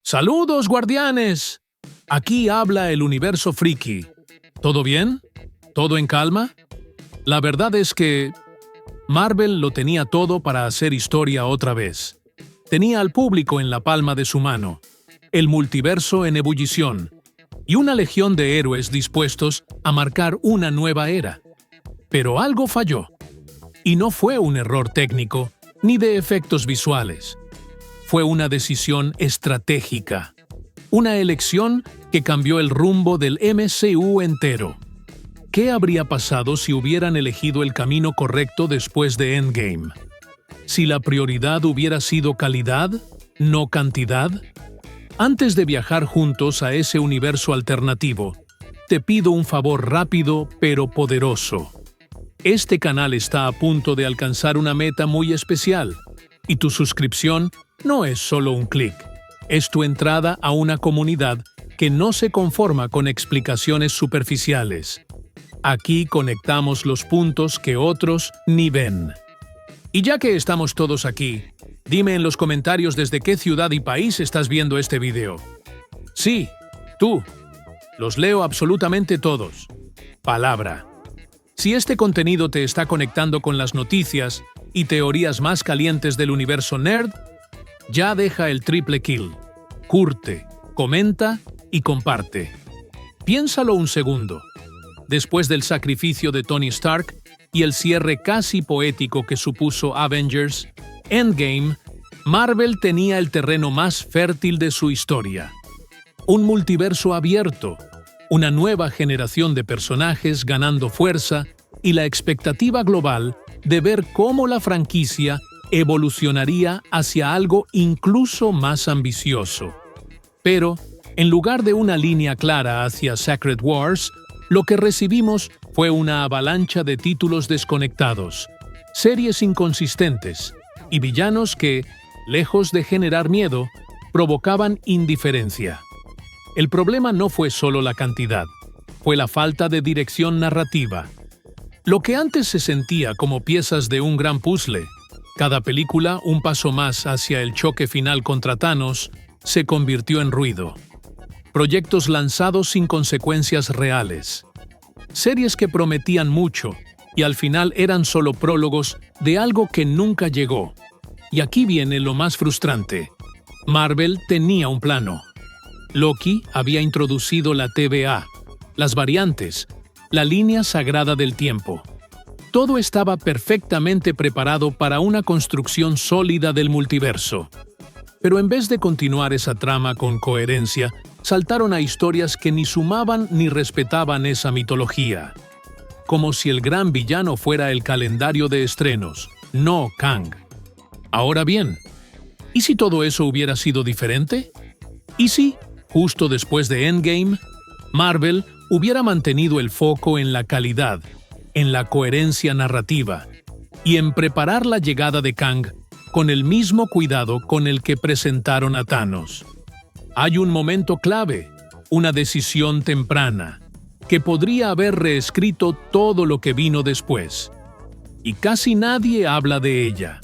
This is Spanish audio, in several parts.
¡Saludos, guardianes! Aquí habla el Universo Friki. ¿Todo bien? ¿Todo en calma? La verdad es que Marvel lo tenía todo para hacer historia otra vez. Tenía al público en la palma de su mano, el multiverso en ebullición y una legión de héroes dispuestos a marcar una nueva era. Pero algo falló. Y no fue un error técnico ni de efectos visuales. Fue una decisión estratégica. Una elección que cambió el rumbo del MCU entero. ¿Qué habría pasado si hubieran elegido el camino correcto después de Endgame? Si la prioridad hubiera sido calidad, no cantidad. Antes de viajar juntos a ese universo alternativo, te pido un favor rápido pero poderoso. Este canal está a punto de alcanzar una meta muy especial, y tu suscripción no es solo un clic, es tu entrada a una comunidad que no se conforma con explicaciones superficiales. Aquí conectamos los puntos que otros ni ven. Y ya que estamos todos aquí, dime en los comentarios desde qué ciudad y país estás viendo este video. Sí, tú. Los leo absolutamente todos. Palabra. Si este contenido te está conectando con las noticias y teorías más calientes del universo nerd, ya deja el triple kill. Curte, comenta y comparte. Piénsalo un segundo. Después del sacrificio de Tony Stark y el cierre casi poético que supuso Avengers, Endgame, Marvel tenía el terreno más fértil de su historia. Un multiverso abierto, una nueva generación de personajes ganando fuerza y la expectativa global de ver cómo la franquicia evolucionaría hacia algo incluso más ambicioso. Pero, en lugar de una línea clara hacia Secret Wars, lo que recibimos fue una avalancha de títulos desconectados, series inconsistentes y villanos que, lejos de generar miedo, provocaban indiferencia. El problema no fue solo la cantidad, fue la falta de dirección narrativa. Lo que antes se sentía como piezas de un gran puzzle, cada película un paso más hacia el choque final contra Thanos, se convirtió en ruido. Proyectos lanzados sin consecuencias reales. Series que prometían mucho y al final eran solo prólogos de algo que nunca llegó. Y aquí viene lo más frustrante. Marvel tenía un plano. Loki había introducido la TVA, las variantes, la línea sagrada del tiempo. Todo estaba perfectamente preparado para una construcción sólida del multiverso. Pero en vez de continuar esa trama con coherencia, saltaron a historias que ni sumaban ni respetaban esa mitología. Como si el gran villano fuera el calendario de estrenos, no Kang. Ahora bien, ¿y si todo eso hubiera sido diferente? ¿Y si, justo después de Endgame, Marvel hubiera mantenido el foco en la calidad, en la coherencia narrativa y en preparar la llegada de Kang con el mismo cuidado con el que presentaron a Thanos? Hay un momento clave, una decisión temprana, que podría haber reescrito todo lo que vino después. Y casi nadie habla de ella.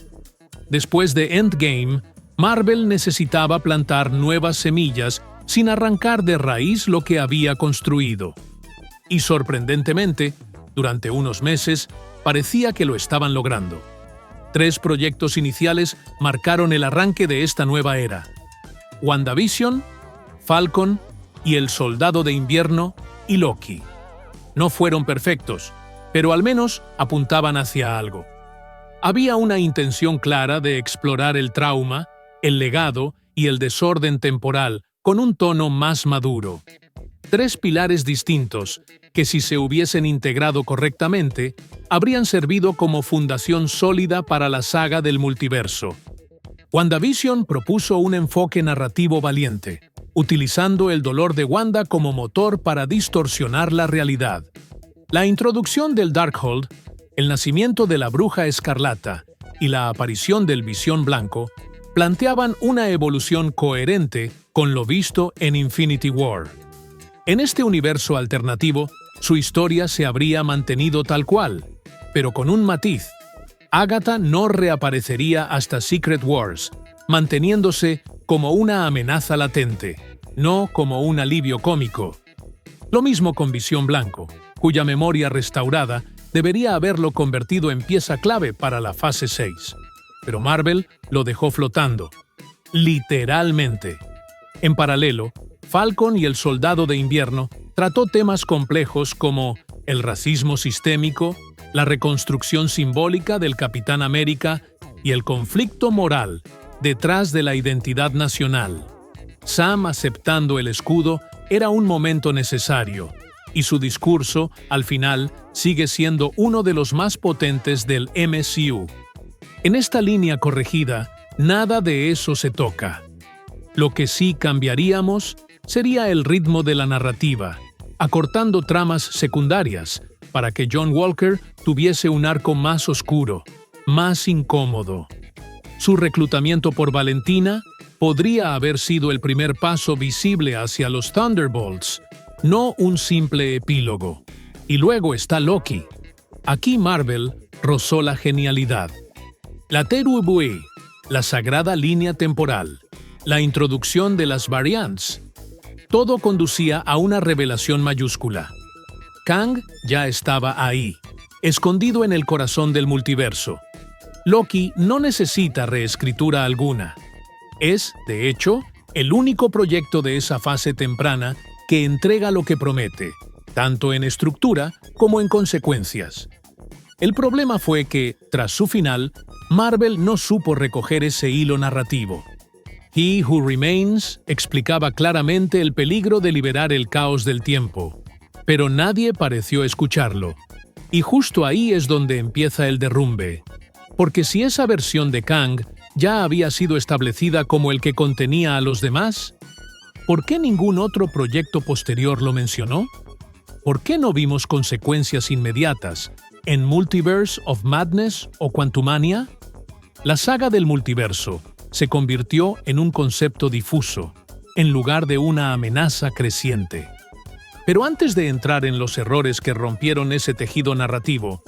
Después de Endgame, Marvel necesitaba plantar nuevas semillas sin arrancar de raíz lo que había construido. Y sorprendentemente, durante unos meses, parecía que lo estaban logrando. 3 proyectos iniciales marcaron el arranque de esta nueva era: WandaVision, Falcon y El Soldado de Invierno y Loki. No fueron perfectos, pero al menos apuntaban hacia algo. Había una intención clara de explorar el trauma, el legado y el desorden temporal con un tono más maduro. 3 pilares distintos que, si se hubiesen integrado correctamente, habrían servido como fundación sólida para la saga del multiverso. WandaVision propuso un enfoque narrativo valiente, utilizando el dolor de Wanda como motor para distorsionar la realidad. La introducción del Darkhold, el nacimiento de la Bruja Escarlata y la aparición del Visión Blanco planteaban una evolución coherente con lo visto en Infinity War. En este universo alternativo, su historia se habría mantenido tal cual, pero con un matiz. Agatha no reaparecería hasta Secret Wars, manteniéndose como una amenaza latente, no como un alivio cómico. Lo mismo con Visión Blanco, cuya memoria restaurada debería haberlo convertido en pieza clave para la fase 6. Pero Marvel lo dejó flotando. Literalmente. En paralelo, Falcon y el Soldado de Invierno trató temas complejos como el racismo sistémico, la reconstrucción simbólica del Capitán América y el conflicto moral detrás de la identidad nacional. Sam aceptando el escudo era un momento necesario, y su discurso, al final, sigue siendo uno de los más potentes del MCU. En esta línea corregida, nada de eso se toca. Lo que sí cambiaríamos sería el ritmo de la narrativa, acortando tramas secundarias para que John Walker tuviese un arco más oscuro, más incómodo. Su reclutamiento por Valentina podría haber sido el primer paso visible hacia los Thunderbolts, no un simple epílogo. Y luego está Loki. Aquí Marvel rozó la genialidad. La Terubuí, la sagrada línea temporal, la introducción de las variants. Todo conducía a una revelación mayúscula. Kang ya estaba ahí, escondido en el corazón del multiverso. Loki no necesita reescritura alguna. Es, de hecho, el único proyecto de esa fase temprana que entrega lo que promete, tanto en estructura como en consecuencias. El problema fue que, tras su final, Marvel no supo recoger ese hilo narrativo. He Who Remains explicaba claramente el peligro de liberar el caos del tiempo, pero nadie pareció escucharlo. Y justo ahí es donde empieza el derrumbe. Porque si esa versión de Kang ya había sido establecida como el que contenía a los demás, ¿por qué ningún otro proyecto posterior lo mencionó? ¿Por qué no vimos consecuencias inmediatas en Multiverse of Madness o Quantumania? La saga del multiverso se convirtió en un concepto difuso, en lugar de una amenaza creciente. Pero antes de entrar en los errores que rompieron ese tejido narrativo,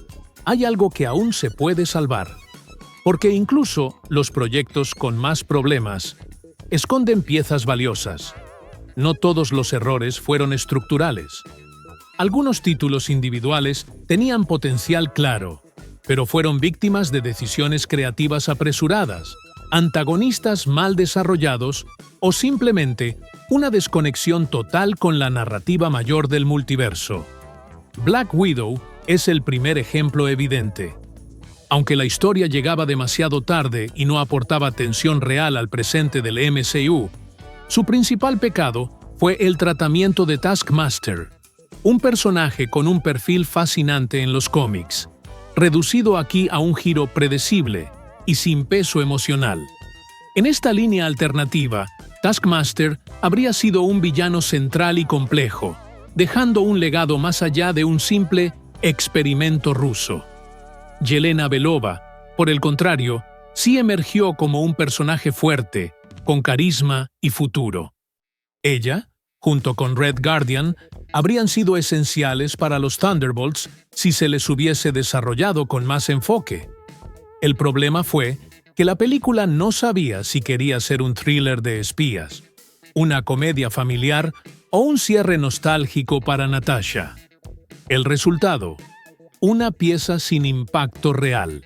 hay algo que aún se puede salvar. Porque incluso los proyectos con más problemas esconden piezas valiosas. No todos los errores fueron estructurales. Algunos títulos individuales tenían potencial claro, pero fueron víctimas de decisiones creativas apresuradas, antagonistas mal desarrollados o simplemente una desconexión total con la narrativa mayor del multiverso. Black Widow es el primer ejemplo evidente. Aunque la historia llegaba demasiado tarde y no aportaba tensión real al presente del MCU, su principal pecado fue el tratamiento de Taskmaster, un personaje con un perfil fascinante en los cómics, reducido aquí a un giro predecible y sin peso emocional. En esta línea alternativa, Taskmaster habría sido un villano central y complejo, dejando un legado más allá de un simple experimento ruso. Yelena Belova, por el contrario, sí emergió como un personaje fuerte, con carisma y futuro. Ella, junto con Red Guardian, habrían sido esenciales para los Thunderbolts si se les hubiese desarrollado con más enfoque. El problema fue que la película no sabía si quería ser un thriller de espías, una comedia familiar o un cierre nostálgico para Natasha. El resultado: una pieza sin impacto real.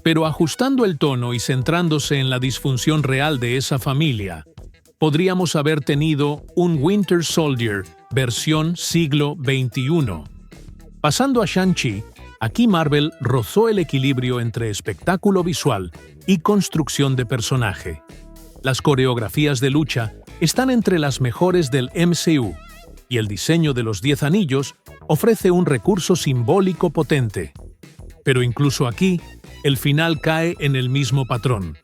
Pero ajustando el tono y centrándose en la disfunción real de esa familia, podríamos haber tenido un Winter Soldier versión siglo XXI. Pasando a Shang-Chi, aquí Marvel rozó el equilibrio entre espectáculo visual y construcción de personaje. Las coreografías de lucha están entre las mejores del MCU, y el diseño de los 10 anillos ofrece un recurso simbólico potente. Pero incluso aquí, el final cae en el mismo patrón.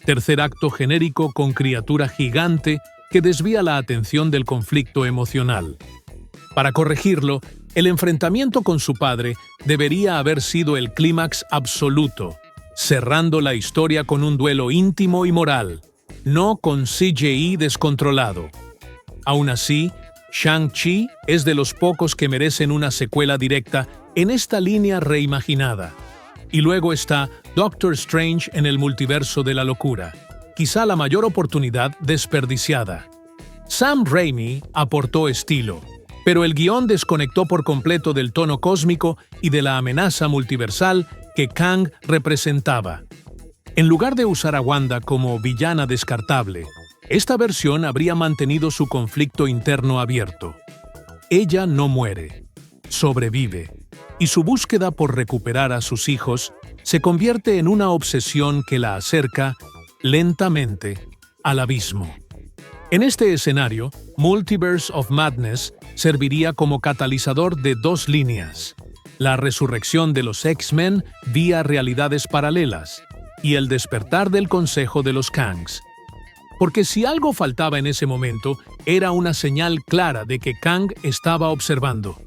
Tercer acto genérico con criatura gigante que desvía la atención del conflicto emocional. Para corregirlo, el enfrentamiento con su padre debería haber sido el clímax absoluto, cerrando la historia con un duelo íntimo y moral, no con CGI descontrolado. Aún así, Shang-Chi es de los pocos que merecen una secuela directa en esta línea reimaginada. Y luego está Doctor Strange en el multiverso de la locura. quizá la mayor oportunidad desperdiciada. Sam Raimi aportó estilo, pero el guión desconectó por completo del tono cósmico y de la amenaza multiversal que Kang representaba. En lugar de usar a Wanda como villana descartable, esta versión habría mantenido su conflicto interno abierto. Ella no muere, sobrevive, y su búsqueda por recuperar a sus hijos se convierte en una obsesión que la acerca, lentamente, al abismo. En este escenario, Multiverse of Madness serviría como catalizador de dos líneas: la resurrección de los X-Men vía realidades paralelas y el despertar del Consejo de los Kangs. Porque si algo faltaba en ese momento, era una señal clara de que Kang estaba observando.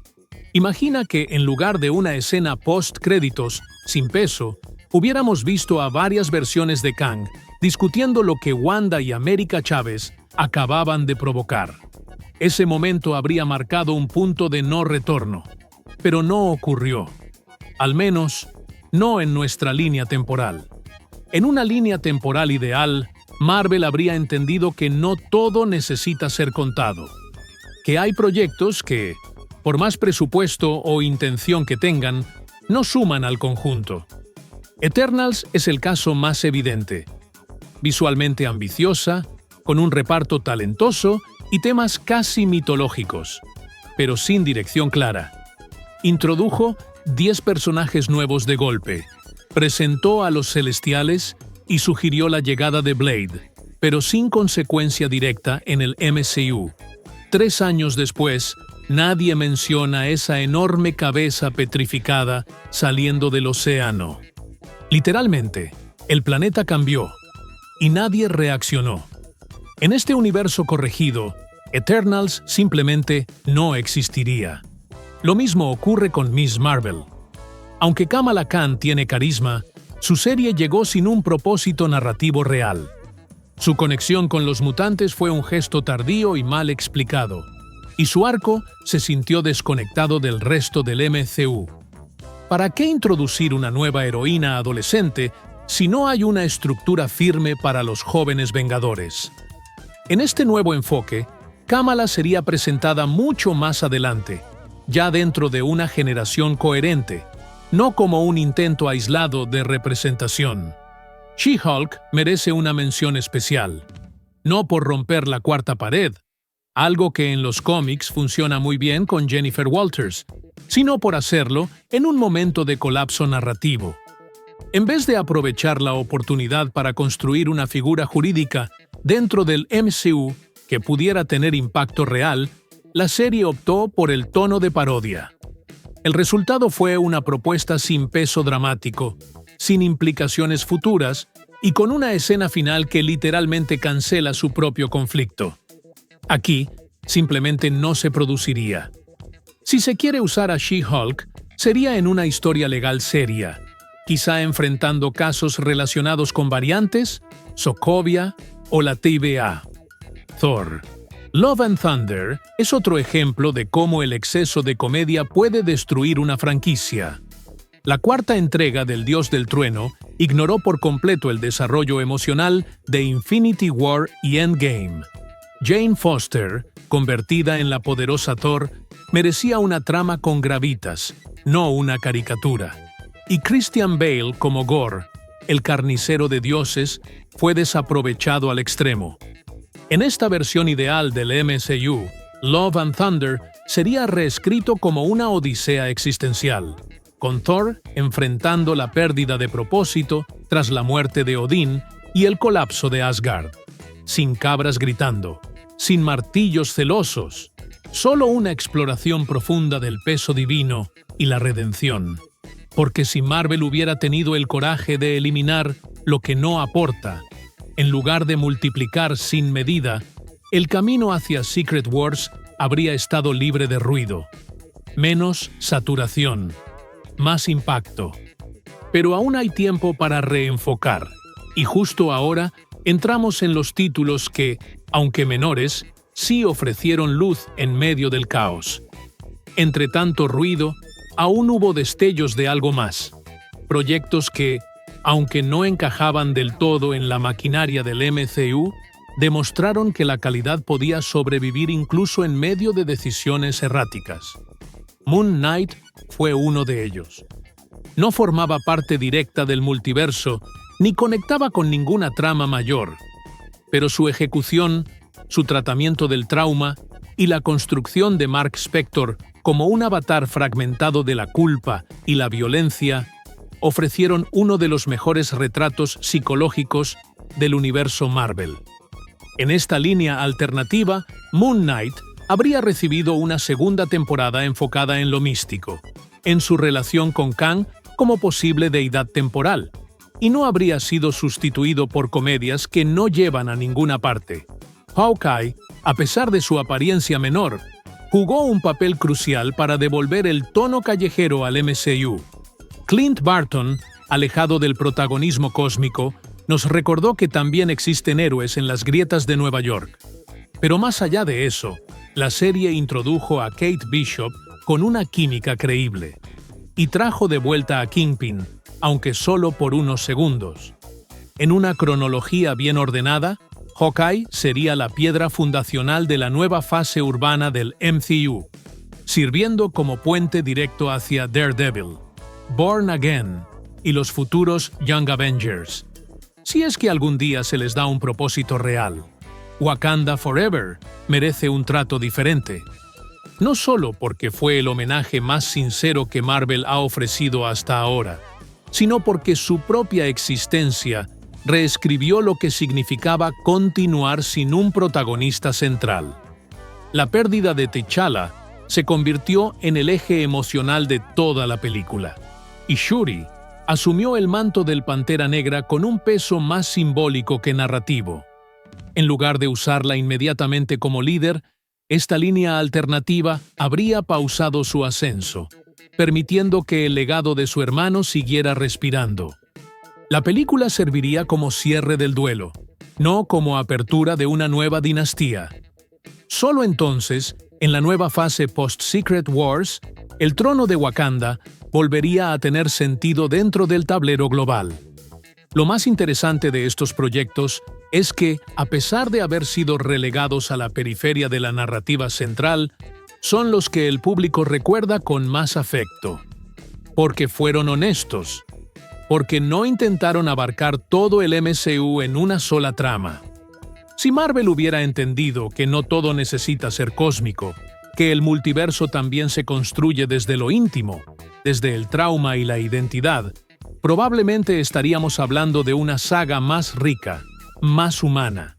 Imagina que en lugar de una escena post-créditos, sin peso, hubiéramos visto a varias versiones de Kang discutiendo lo que Wanda y América Chávez acababan de provocar. Ese momento habría marcado un punto de no retorno, pero no ocurrió. Al menos, no en nuestra línea temporal. En una línea temporal ideal, Marvel habría entendido que no todo necesita ser contado, que hay proyectos que, por más presupuesto o intención que tengan, no suman al conjunto. Eternals es el caso más evidente. Visualmente ambiciosa, con un reparto talentoso y temas casi mitológicos, pero sin dirección clara. Introdujo 10 personajes nuevos de golpe, presentó a los Celestiales y sugirió la llegada de Blade, pero sin consecuencia directa en el MCU. 3 años después, nadie menciona esa enorme cabeza petrificada saliendo del océano. Literalmente, el planeta cambió y nadie reaccionó. En este universo corregido, Eternals simplemente no existiría. Lo mismo ocurre con Miss Marvel. Aunque Kamala Khan tiene carisma, su serie llegó sin un propósito narrativo real. Su conexión con los mutantes fue un gesto tardío y mal explicado, y su arco se sintió desconectado del resto del MCU. ¿Para qué introducir una nueva heroína adolescente si no hay una estructura firme para los jóvenes Vengadores? En este nuevo enfoque, Kamala sería presentada mucho más adelante, ya dentro de una generación coherente, no como un intento aislado de representación. She-Hulk merece una mención especial, no por romper la cuarta pared, algo que en los cómics funciona muy bien con Jennifer Walters, sino por hacerlo en un momento de colapso narrativo. En vez de aprovechar la oportunidad para construir una figura jurídica dentro del MCU que pudiera tener impacto real, la serie optó por el tono de parodia. El resultado fue una propuesta sin peso dramático, sin implicaciones futuras y con una escena final que literalmente cancela su propio conflicto. Aquí, simplemente no se produciría. Si se quiere usar a She-Hulk, sería en una historia legal seria, quizá enfrentando casos relacionados con variantes, Sokovia o la TVA. Thor. Love and Thunder es otro ejemplo de cómo el exceso de comedia puede destruir una franquicia. La cuarta entrega del Dios del Trueno ignoró por completo el desarrollo emocional de Infinity War y Endgame. Jane Foster, convertida en la poderosa Thor, merecía una trama con gravitas, no una caricatura. Y Christian Bale como Gore, el carnicero de dioses, fue desaprovechado al extremo. En esta versión ideal del MCU, Love and Thunder sería reescrito como una odisea existencial, con Thor enfrentando la pérdida de propósito tras la muerte de Odín y el colapso de Asgard. Sin cabras gritando, sin martillos celosos, solo una exploración profunda del peso divino y la redención. Porque si Marvel hubiera tenido el coraje de eliminar lo que no aporta, en lugar de multiplicar sin medida, el camino hacia Secret Wars habría estado libre de ruido. Menos saturación, más impacto. Pero aún hay tiempo para reenfocar, y justo ahora entramos en los títulos que, aunque menores, sí ofrecieron luz en medio del caos. Entre tanto ruido, aún hubo destellos de algo más. Proyectos que, aunque no encajaban del todo en la maquinaria del MCU, demostraron que la calidad podía sobrevivir incluso en medio de decisiones erráticas. Moon Knight fue uno de ellos. No formaba parte directa del multiverso ni conectaba con ninguna trama mayor, pero su ejecución, su tratamiento del trauma y la construcción de Mark Spector como un avatar fragmentado de la culpa y la violencia ofrecieron uno de los mejores retratos psicológicos del universo Marvel. En esta línea alternativa, Moon Knight habría recibido una segunda temporada enfocada en lo místico, en su relación con Kang como posible deidad temporal, y no habría sido sustituido por comedias que no llevan a ninguna parte. Hawkeye, a pesar de su apariencia menor, jugó un papel crucial para devolver el tono callejero al MCU. Clint Barton, alejado del protagonismo cósmico, nos recordó que también existen héroes en las grietas de Nueva York. Pero más allá de eso, la serie introdujo a Kate Bishop con una química creíble y trajo de vuelta a Kingpin, aunque solo por unos segundos. En una cronología bien ordenada, Hawkeye sería la piedra fundacional de la nueva fase urbana del MCU, sirviendo como puente directo hacia Daredevil, Born Again y los futuros Young Avengers. Si es que algún día se les da un propósito real, Wakanda Forever merece un trato diferente. No solo porque fue el homenaje más sincero que Marvel ha ofrecido hasta ahora, sino porque su propia existencia reescribió lo que significaba continuar sin un protagonista central. La pérdida de T'Challa se convirtió en el eje emocional de toda la película, y Shuri asumió el manto del Pantera Negra con un peso más simbólico que narrativo. En lugar de usarla inmediatamente como líder, esta línea alternativa habría pausado su ascenso, permitiendo que el legado de su hermano siguiera respirando. La película serviría como cierre del duelo, no como apertura de una nueva dinastía. Solo entonces, en la nueva fase post-Secret Wars, el trono de Wakanda volvería a tener sentido dentro del tablero global. Lo más interesante de estos proyectos es que, a pesar de haber sido relegados a la periferia de la narrativa central, son los que el público recuerda con más afecto. Porque fueron honestos, porque no intentaron abarcar todo el MCU en una sola trama. Si Marvel hubiera entendido que no todo necesita ser cósmico, que el multiverso también se construye desde lo íntimo, desde el trauma y la identidad, probablemente estaríamos hablando de una saga más rica, más humana.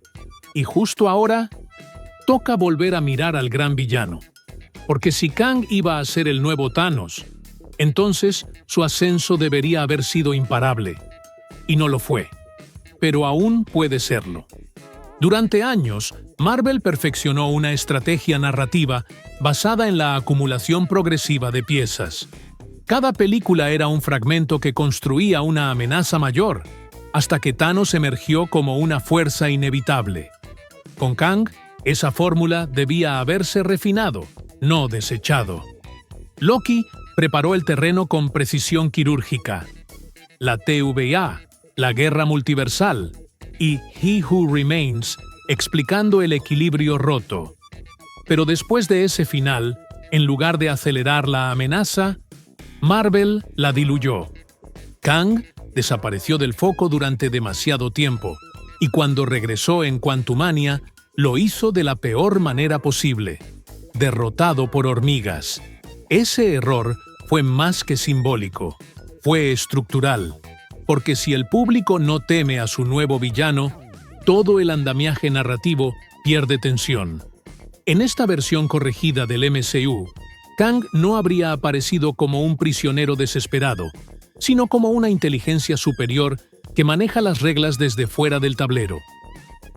Y justo ahora, toca volver a mirar al gran villano. Porque si Kang iba a ser el nuevo Thanos, entonces su ascenso debería haber sido imparable. Y no lo fue. Pero aún puede serlo. Durante años, Marvel perfeccionó una estrategia narrativa basada en la acumulación progresiva de piezas. Cada película era un fragmento que construía una amenaza mayor, hasta que Thanos emergió como una fuerza inevitable. Con Kang, esa fórmula debía haberse refinado, no desechado. Loki preparó el terreno con precisión quirúrgica. La TVA, la guerra multiversal, y He Who Remains, explicando el equilibrio roto. Pero después de ese final, en lugar de acelerar la amenaza, Marvel la diluyó. Kang desapareció del foco durante demasiado tiempo, y cuando regresó en Quantumania, lo hizo de la peor manera posible, derrotado por hormigas. Ese error fue más que simbólico, fue estructural, porque si el público no teme a su nuevo villano, todo el andamiaje narrativo pierde tensión. En esta versión corregida del MCU, Kang no habría aparecido como un prisionero desesperado, sino como una inteligencia superior que maneja las reglas desde fuera del tablero.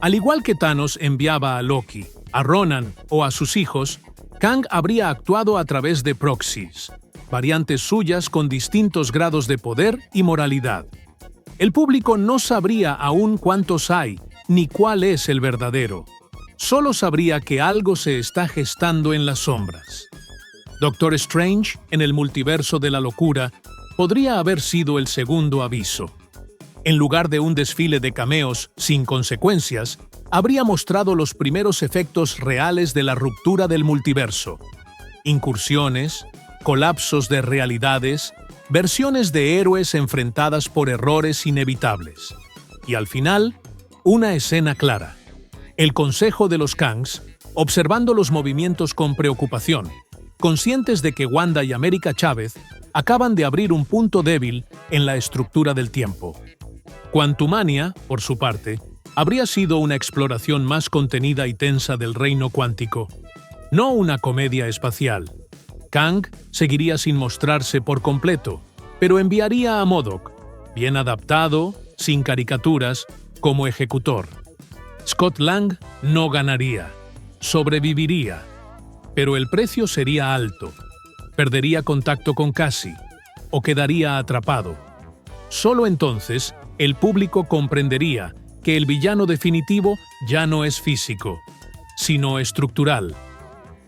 Al igual que Thanos enviaba a Loki, a Ronan o a sus hijos, Kang habría actuado a través de proxies, variantes suyas con distintos grados de poder y moralidad. El público no sabría aún cuántos hay, ni cuál es el verdadero. Solo sabría que algo se está gestando en las sombras. Doctor Strange, en el multiverso de la locura, podría haber sido el segundo aviso. En lugar de un desfile de cameos sin consecuencias, habría mostrado los primeros efectos reales de la ruptura del multiverso. Incursiones, colapsos de realidades, versiones de héroes enfrentadas por errores inevitables. Y al final, una escena clara. El Consejo de los Kangs, observando los movimientos con preocupación, conscientes de que Wanda y América Chávez acaban de abrir un punto débil en la estructura del tiempo. Quantumania, por su parte, habría sido una exploración más contenida y tensa del reino cuántico, no una comedia espacial. Kang seguiría sin mostrarse por completo, pero enviaría a MODOK, bien adaptado, sin caricaturas, como ejecutor. Scott Lang no ganaría, sobreviviría, pero el precio sería alto. Perdería contacto con Cassie, o quedaría atrapado. Solo entonces, el público comprendería que el villano definitivo ya no es físico, sino estructural.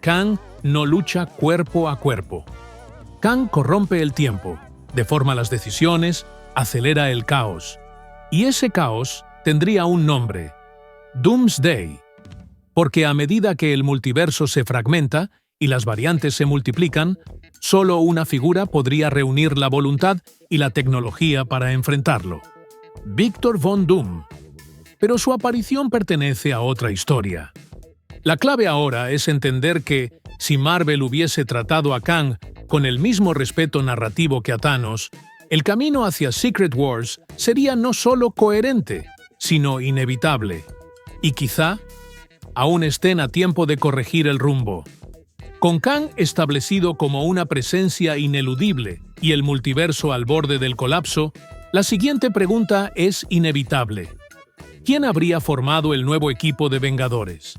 Kang no lucha cuerpo a cuerpo. Kang corrompe el tiempo, deforma las decisiones, acelera el caos. Y ese caos tendría un nombre: Doomsday. Porque a medida que el multiverso se fragmenta y las variantes se multiplican, solo una figura podría reunir la voluntad y la tecnología para enfrentarlo: Victor Von Doom. Pero su aparición pertenece a otra historia. La clave ahora es entender que, si Marvel hubiese tratado a Kang con el mismo respeto narrativo que a Thanos, el camino hacia Secret Wars sería no solo coherente, sino inevitable. Y quizá aún estén a tiempo de corregir el rumbo. Con Kang establecido como una presencia ineludible y el multiverso al borde del colapso, la siguiente pregunta es inevitable. ¿Quién habría formado el nuevo equipo de Vengadores?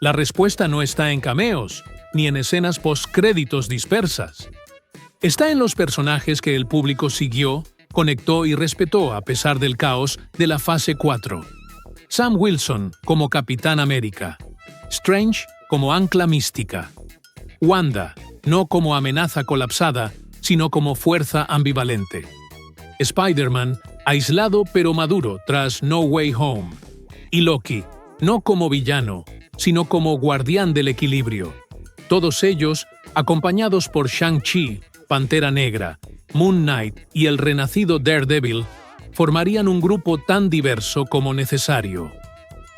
La respuesta no está en cameos, ni en escenas postcréditos dispersas. Está en los personajes que el público siguió, conectó y respetó a pesar del caos de la fase 4. Sam Wilson como Capitán América. Strange como ancla mística. Wanda, no como amenaza colapsada, sino como fuerza ambivalente. Spider-Man, aislado pero maduro tras No Way Home. Y Loki, no como villano, sino como guardián del equilibrio. Todos ellos, acompañados por Shang-Chi, Pantera Negra, Moon Knight y el renacido Daredevil, formarían un grupo tan diverso como necesario.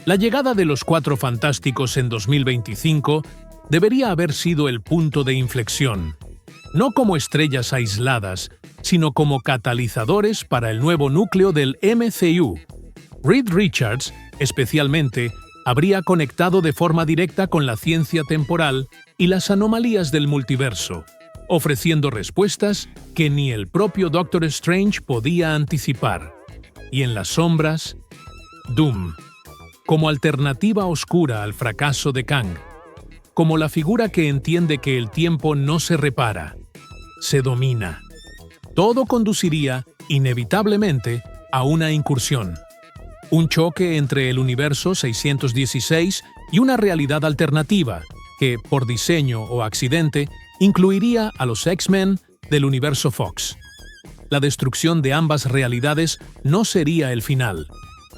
La llegada de los Cuatro Fantásticos en 2025 debería haber sido el punto de inflexión, no como estrellas aisladas, sino como catalizadores para el nuevo núcleo del MCU. Reed Richards, especialmente, habría conectado de forma directa con la ciencia temporal y las anomalías del multiverso, ofreciendo respuestas que ni el propio Doctor Strange podía anticipar. Y en las sombras, Doom, como alternativa oscura al fracaso de Kang, como la figura que entiende que el tiempo no se repara, se domina. Todo conduciría, inevitablemente, a una incursión. Un choque entre el universo 616 y una realidad alternativa que, por diseño o accidente, incluiría a los X-Men del universo Fox. La destrucción de ambas realidades no sería el final,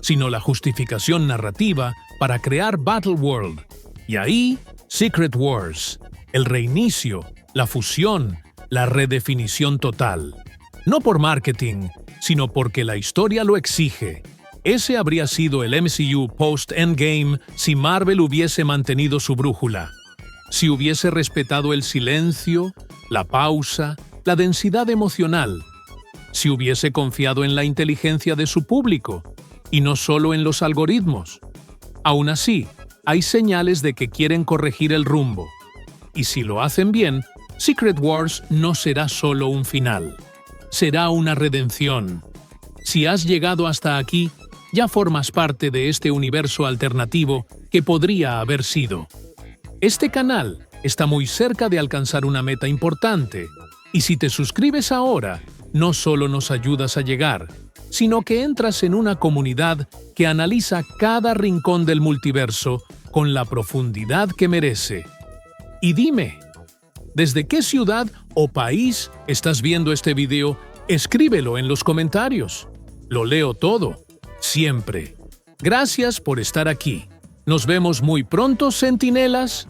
sino la justificación narrativa para crear Battleworld. Y ahí, Secret Wars, el reinicio, la fusión, la redefinición total. No por marketing, sino porque la historia lo exige. Ese habría sido el MCU post-Endgame si Marvel hubiese mantenido su brújula. Si hubiese respetado el silencio, la pausa, la densidad emocional. Si hubiese confiado en la inteligencia de su público, y no solo en los algoritmos. Aún así, hay señales de que quieren corregir el rumbo. Y si lo hacen bien, Secret Wars no será solo un final. Será una redención. Si has llegado hasta aquí, ya formas parte de este universo alternativo que podría haber sido. Este canal está muy cerca de alcanzar una meta importante, y si te suscribes ahora, no solo nos ayudas a llegar, sino que entras en una comunidad que analiza cada rincón del multiverso con la profundidad que merece. Y dime, ¿desde qué ciudad o país estás viendo este video? Escríbelo en los comentarios. Lo leo todo, siempre. Gracias por estar aquí. Nos vemos muy pronto, centinelas.